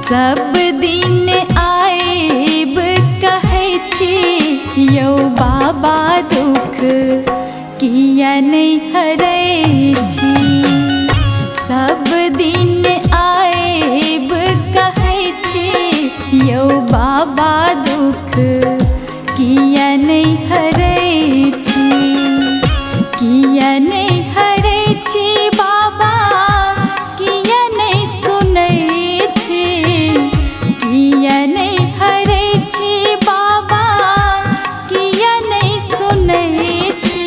सब दिन आएब कहै छी यौ बाबा दुख किया नहीं हरै छी। सब दिन आएब कहै छी यौ बाबा दुख किया नहीं हरै छी। किया नहीं हरै छी बाबा किया नहीं सुनै छी। किया नहीं हरै छी बाबा किया नहीं सुनै छी।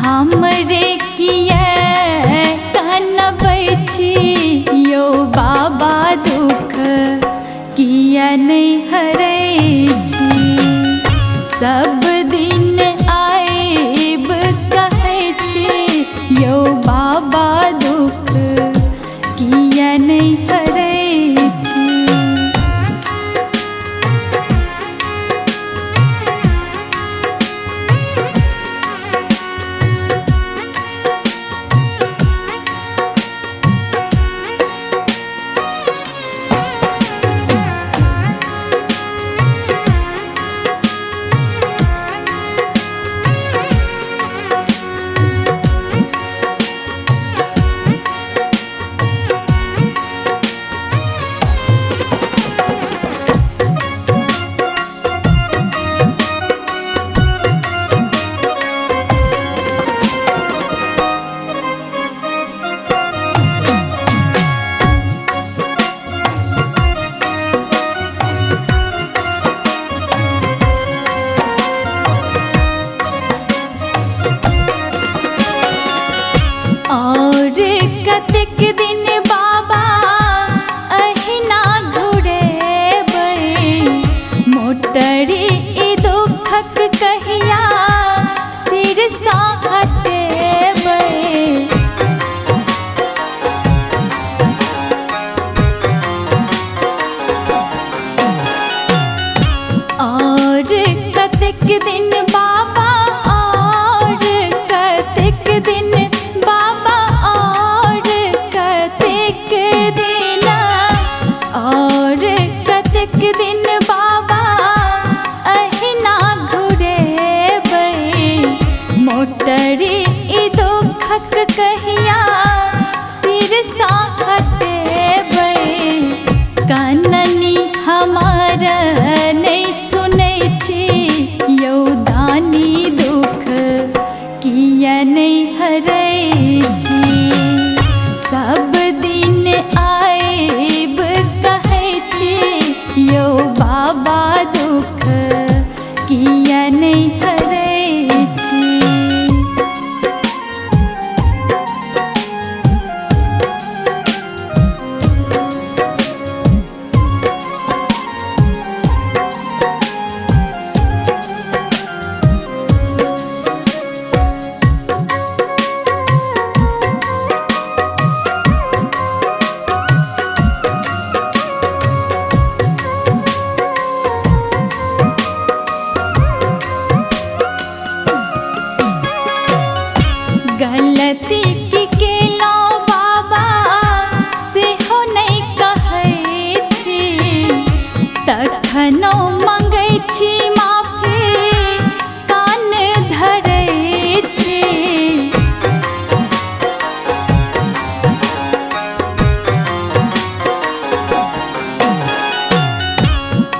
हमरे किया कानबै छी यौ बाबा दुख किया नहीं हरै छी। सब दिन आएब कहै छी यौ बाबा दुख किया नहीं हरै छी। और कतेक दिन बाबा अहिना घुरेबै मोटरी ई दुखक कहिया सिर सा हटेबै। और कतेक दिन बाबा और कतेक दिन बाबा और कतेक दिन और कतेक दिन बाबा अहिना घुरेबै मोटरी ई दुखक कहिया सिर सा हटेबै। काननी हमार नहीं सुनै छी यौ दानी दुख किया नहीं हरै छी। सब दिन आएब कहै छी यौ बाबा दुख किया नहीं हरै छी। गलती की केलौ बाबा सेहो नहीं कहै छी। तखनो मंगै छी माफी कान धरै छी।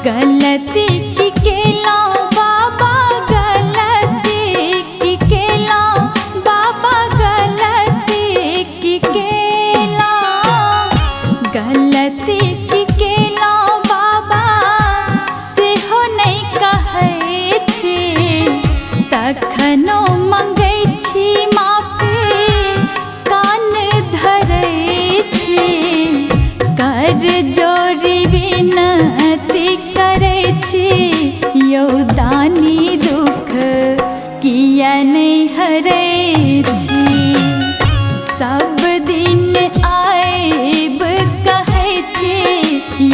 गलती की केलौ बाबा गलती की केलौ बाबा गलती की केलौ। गलती की केलौ बाबा सेहो नहीं कहै छी। तखनो मंगै छी माफी कान धरै छी। कर जोरी विनती करै छी यौ दानी दुख किया नहीं हरै छी। सब दिन आएब कहै छी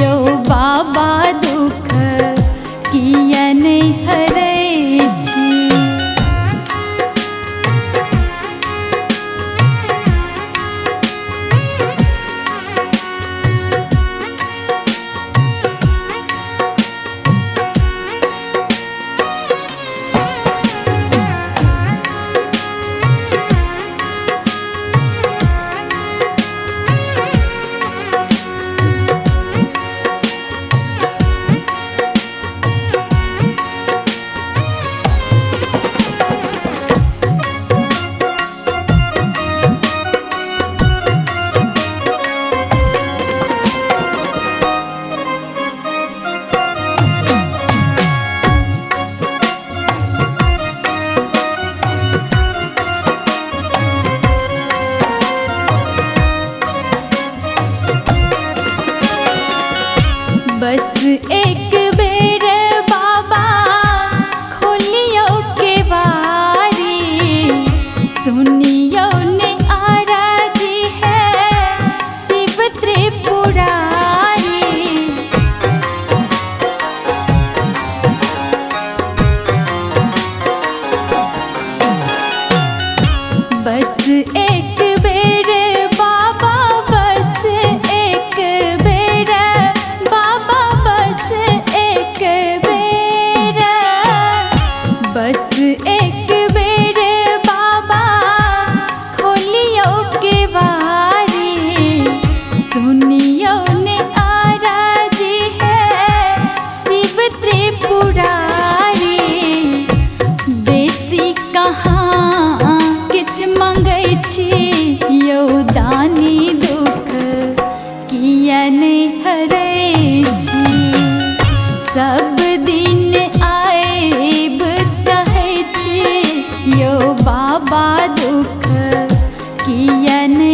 यौ बाबा दुख किया नहीं हरै छी। बस एक बेर बाबा खोलियो के बारी, सुनियो ने आराजी है शिव त्रिपुरारी। बस एक बेर बाबा, बस एक बेर बाबा, बस एक बेर, बस एक बेर बाबा खोलियो के बारी, सुनियो ने आराजी है शिव त्रिपुरारी। बेसी कहाँ किछ मंगै छी यौ दानी, दुख किया नहि हरै छी, सब दिन आएब कहै छी यौ बाबा, दुख किया नहि